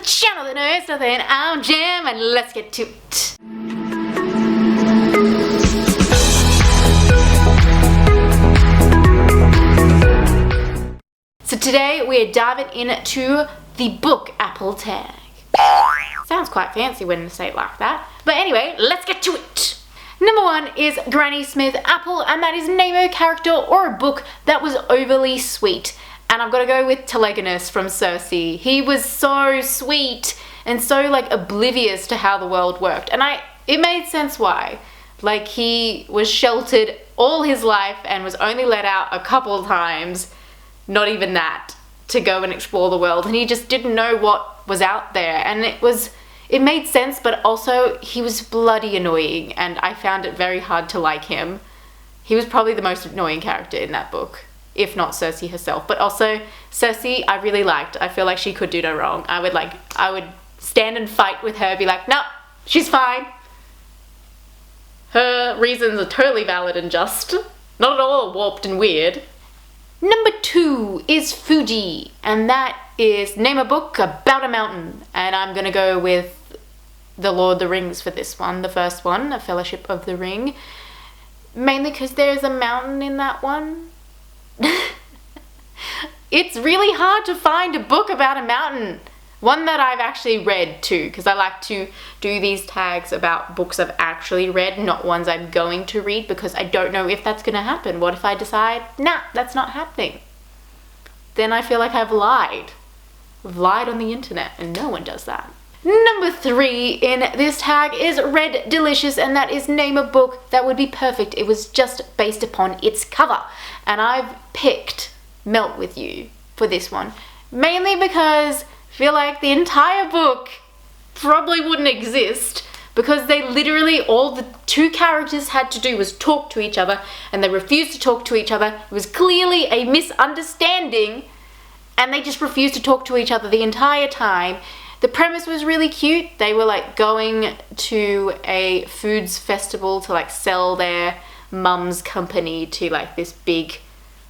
channel that knows nothing. I'm Jam, and let's get to it. So today we're diving into the book Apple tag. Sounds quite fancy when you say it like that. But anyway, let's get to it. Number 1 is Granny Smith Apple, and that is name a character or a book that was overly sweet. And I've got to go with Telegonus from Circe. He was so sweet and so like oblivious to how the world worked. And it made sense why. Like, he was sheltered all his life and was only let out a couple of times, not even that, to go and explore the world. And he just didn't know what was out there. And it made sense, but also he was bloody annoying, and I found it very hard to like him. He was probably the most annoying character in that book, if not Circe herself. But also Circe I really liked. I feel like she could do no wrong. I would stand and fight with her, be like, no, she's fine. Her reasons are totally valid and just. Not at all warped and weird. Number 2 is Fuji, and that is name a book about a mountain. And I'm gonna go with The Lord of the Rings for this one, the first one, A Fellowship of the Ring. Mainly because there's a mountain in that one. It's really hard to find a book about a mountain. One that I've actually read too, because I like to do these tags about books I've actually read, not ones I'm going to read, because I don't know if that's going to happen. What if I decide, nah, that's not happening? Then I feel like I've lied. I've lied on the internet, and no one does that. Number 3 in this tag is Red Delicious, and that is name a book that would be perfect. It was just based upon its cover. And I've picked Melt With You for this one, mainly because I feel like the entire book probably wouldn't exist, because they literally, all the 2 characters had to do was talk to each other, and they refused to talk to each other. It was clearly a misunderstanding, and they just refused to talk to each other the entire time. The premise was really cute. They were like going to a foods festival to like sell their mum's company to like this big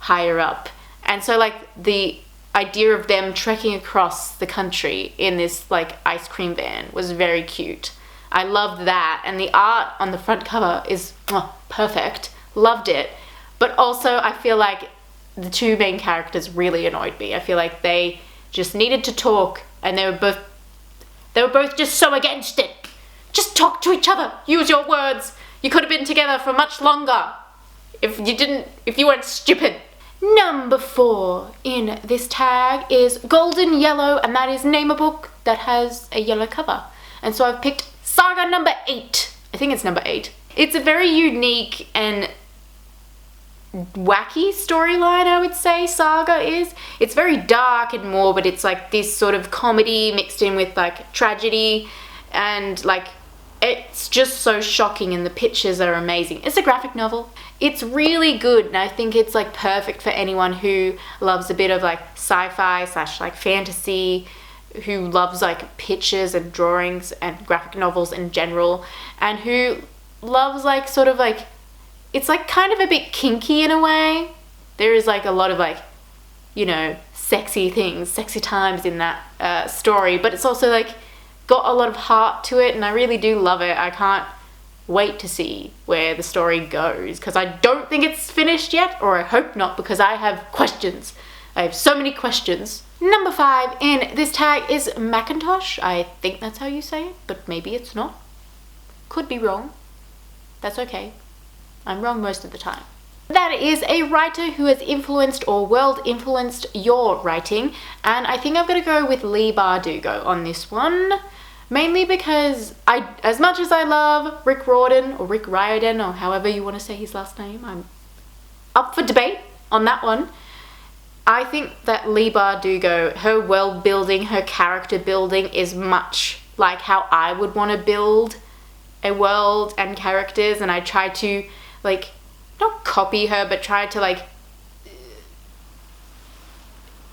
higher up. And so like the idea of them trekking across the country in this like ice cream van was very cute. I loved that, and the art on the front cover is perfect. Loved it. But also I feel like the 2 main characters really annoyed me. I feel like they just needed to talk, and they were both just so against it. Just talk to each other. Use your words. You could have been together for much longer if you weren't stupid. Number 4 in this tag is Golden Yellow, and that is name a book that has a yellow cover. And so I've picked Saga number 8. I think it's number 8. It's a very unique and wacky storyline, I would say. Saga is. It's very dark and morbid. It's like this sort of comedy mixed in with like tragedy, and like it's just so shocking, and the pictures are amazing. It's a graphic novel. It's really good, and I think it's like perfect for anyone who loves a bit of like sci-fi / like fantasy, who loves like pictures and drawings and graphic novels in general, and who loves like sort of like, it's like kind of a bit kinky in a way. There is like a lot of like, you know, sexy things, sexy times in that story, but it's also like got a lot of heart to it, and I really do love it. I can't wait to see where the story goes, because I don't think it's finished yet, or I hope not, because I have questions. I have so many questions. Number 5 in this tag is Macintosh. I think that's how you say it, but maybe it's not. Could be wrong. That's okay. I'm wrong most of the time. That is a writer who has influenced or world influenced your writing, and I think I'm going to go with Leigh Bardugo on this one. Mainly because as much as I love Rick Riordan, or however you want to say his last name, I'm up for debate on that one. I think that Leigh Bardugo, her world building, her character building is much like how I would want to build a world and characters, and I try to like, not copy her, but try to like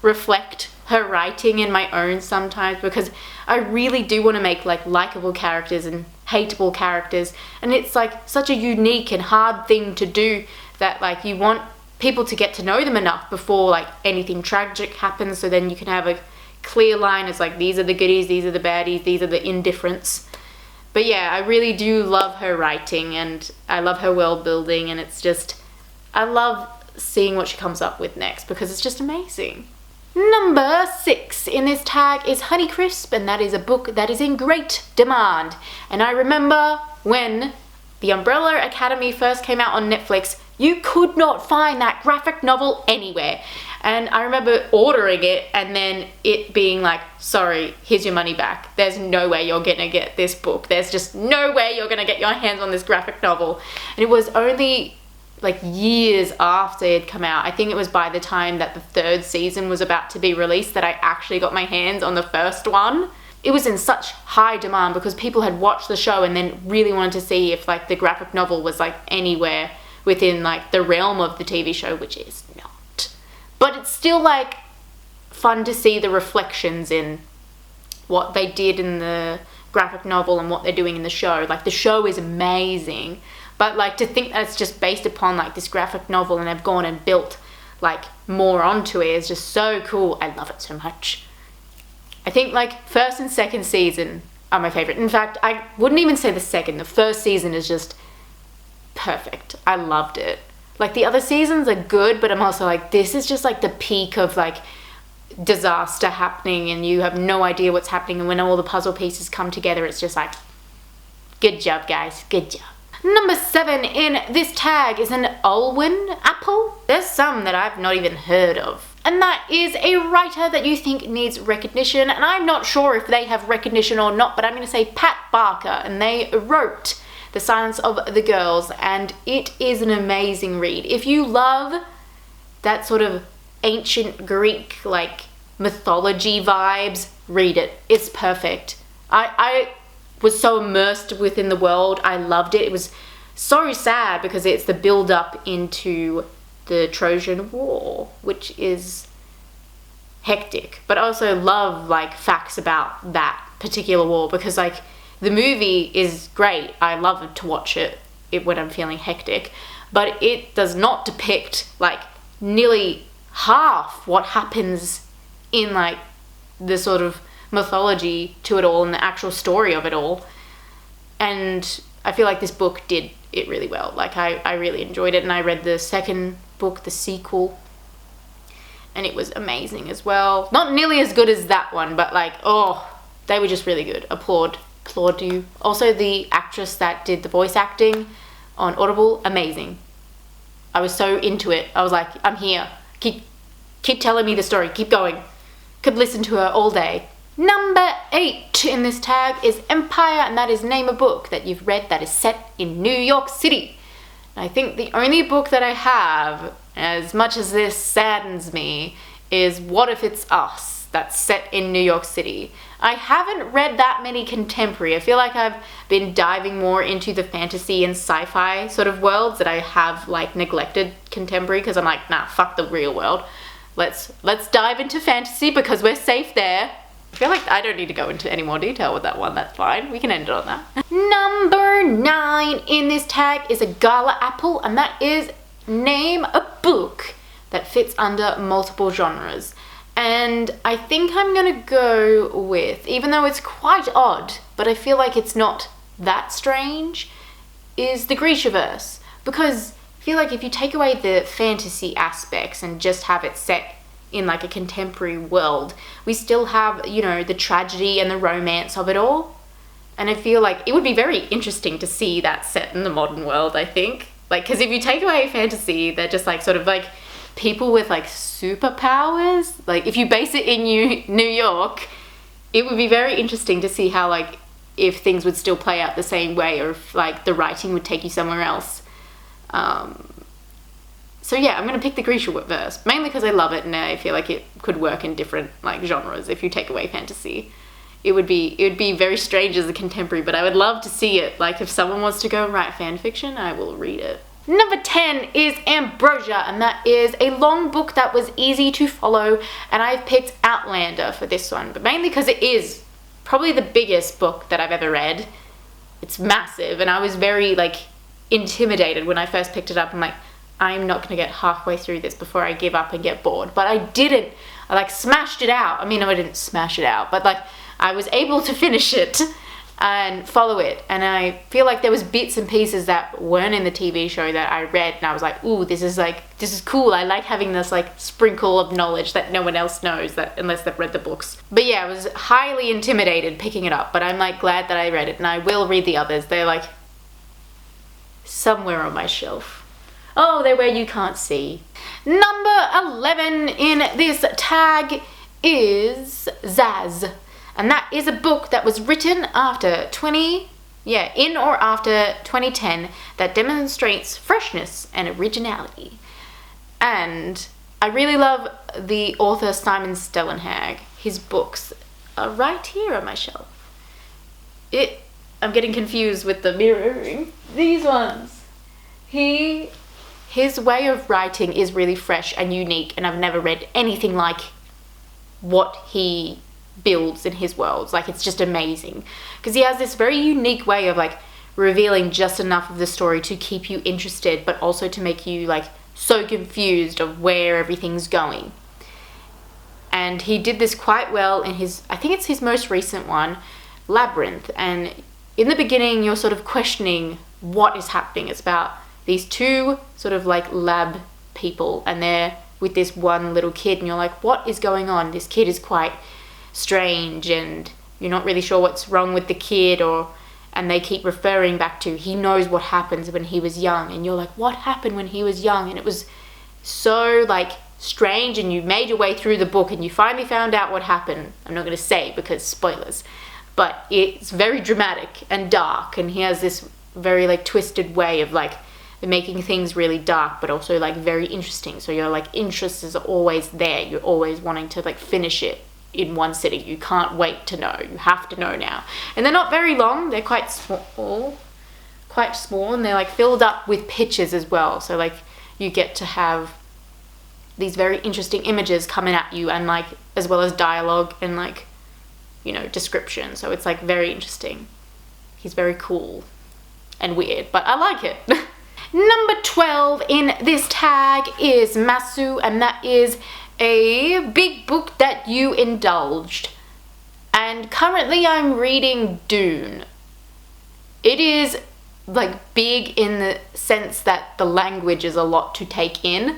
reflect her writing in my own sometimes, because I really do want to make like likable characters and hateable characters, and it's like such a unique and hard thing to do, that like you want people to get to know them enough before like anything tragic happens, so then you can have a clear line. It's like, these are the goodies, these are the baddies, these are the indifferents. But yeah, I really do love her writing, and I love her world building, and it's just, I love seeing what she comes up with next because it's just amazing. Number 6 in this tag is Honeycrisp, and that is a book that is in great demand. And I remember when The Umbrella Academy first came out on Netflix, you could not find that graphic novel anywhere. And I remember ordering it and then it being like, sorry, here's your money back. There's no way you're gonna get this book. There's just no way you're gonna get your hands on this graphic novel. And it was only like years after it had come out. I think it was by the time that the 3rd season was about to be released that I actually got my hands on the first one. It was in such high demand because people had watched the show and then really wanted to see if like the graphic novel was like anywhere within like the realm of the TV show, which is not. But it's still like fun to see the reflections in what they did in the graphic novel and what they're doing in the show. Like the show is amazing, but like to think that it's just based upon like this graphic novel and they've gone and built like more onto it is just so cool. I love it so much. I think like 1st and 2nd season are my favorite. In fact, I wouldn't even say the 2nd. The 1st season is just perfect. I loved it. Like the other seasons are good, but I'm also like, this is just like the peak of like disaster happening and you have no idea what's happening, and when all the puzzle pieces come together, it's just like, good job guys, good job. Number 7 in this tag is an Alwyn apple. There's some that I've not even heard of. And that is a writer that you think needs recognition, and I'm not sure if they have recognition or not, but I'm going to say Pat Barker, and they wrote The Silence of the Girls, and it is an amazing read. If you love that sort of ancient Greek, like, mythology vibes, read it. It's perfect. I was so immersed within the world. I loved it. It was so sad because it's the build-up into the Trojan War, which is hectic. But I also love, like, facts about that particular war because, like, the movie is great. I love to watch it when I'm feeling hectic. But it does not depict, like, nearly half what happens in, like, the sort of mythology to it all and the actual story of it all. And I feel like this book did it really well. Like, I really enjoyed it, and I read the second book, the sequel, and it was amazing as well. Not nearly as good as that one, but like, oh, they were just really good. Applaud you. Also, the actress that did the voice acting on Audible, amazing. I was so into it. I was like, I'm here. Keep telling me the story. Keep going. Could listen to her all day. Number 8 in this tag is Empire, and that is name a book that you've read that is set in New York City. And I think the only book that I have, as much as this saddens me, is What If It's Us, that's set in New York City. I haven't read that many contemporary. I feel like I've been diving more into the fantasy and sci-fi sort of worlds that I have like neglected contemporary because I'm like, nah, fuck the real world. Let's dive into fantasy because we're safe there. I feel like I don't need to go into any more detail with that one. That's fine. We can end it on that. Number 9 in this tag is a Gala apple, and that is name a book that fits under multiple genres. And I think I'm gonna go with, even though it's quite odd, but I feel like it's not that strange, is the Grishaverse. Because I feel like if you take away the fantasy aspects and just have it set in like a contemporary world, we still have, you know, the tragedy and the romance of it all. And I feel like it would be very interesting to see that set in the modern world, I think. Like, because if you take away fantasy, they're just like sort of like people with like superpowers. Like if you base it in New York, it would be very interesting to see how like if things would still play out the same way, or if like the writing would take you somewhere else. So yeah, I'm gonna pick the Grishaverse, mainly because I love it and I feel like it could work in different like genres if you take away fantasy. It would be very strange as a contemporary, but I would love to see it. Like if someone wants to go and write fan fiction, I will read it. Number 10 is Ambrosia, and that is a long book that was easy to follow, and I've picked Outlander for this one, but mainly because it is probably the biggest book that I've ever read. It's massive, and I was very like intimidated when I first picked it up. I'm like, I'm not going to get halfway through this before I give up and get bored. But I didn't. I like smashed it out. I mean, no, I didn't smash it out, but like I was able to finish it and follow it. And I feel like there was bits and pieces that weren't in the TV show that I read, and I was like, ooh, this is cool. I like having this like sprinkle of knowledge that no one else knows, that unless they've read the books. But yeah, I was highly intimidated picking it up, but I'm like glad that I read it, and I will read the others. They're like somewhere on my shelf. Oh, they're where you can't see. Number 11 in this tag is Zaz. And that is a book that was written after in or after 2010 that demonstrates freshness and originality. And I really love the author Simon Stellenhag. His books are right here on my shelf. I'm getting confused with the mirroring. These ones. His way of writing is really fresh and unique, and I've never read anything like what he builds in his worlds. Like, it's just amazing because he has this very unique way of like revealing just enough of the story to keep you interested, but also to make you like so confused of where everything's going. And he did this quite well in I think it's his most recent one, Labyrinth. And in the beginning you're sort of questioning what is happening. It's about these two sort of like lab people, and they're with this one little kid, and you're like, what is going on? This kid is quite strange, and you're not really sure what's wrong with the kid, and they keep referring back to he knows what happens when he was young, and you're like, what happened when he was young? And it was so like strange, and you made your way through the book and you finally found out what happened. I'm not going to say because spoilers, but it's very dramatic and dark, and he has this very like twisted way of like making things really dark but also like very interesting. So your like interest is always there. You're always wanting to like finish it in one sitting. You can't wait to know. You have to know now. And they're not very long. They're quite small, and they're like filled up with pictures as well. So like you get to have these very interesting images coming at you, and like as well as dialogue and like, you know, description. So it's like very interesting. He's very cool and weird, but I like it. Number 12 in this tag is Masu, and that is a big book that you indulged. And currently I'm reading Dune. It is like big in the sense that the language is a lot to take in,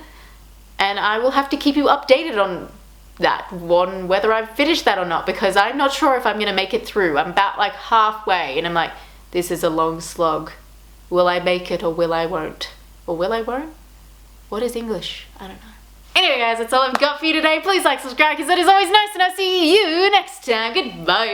and I will have to keep you updated on that one, whether I've finished that or not, because I'm not sure if I'm going to make it through. I'm about like halfway, and I'm like, this is a long slog. Will I make it, or will I won't? Or will I won't? What is English? I don't know. Anyway guys, that's all I've got for you today. Please like, subscribe, because that is always nice, and I'll see you next time. Goodbye.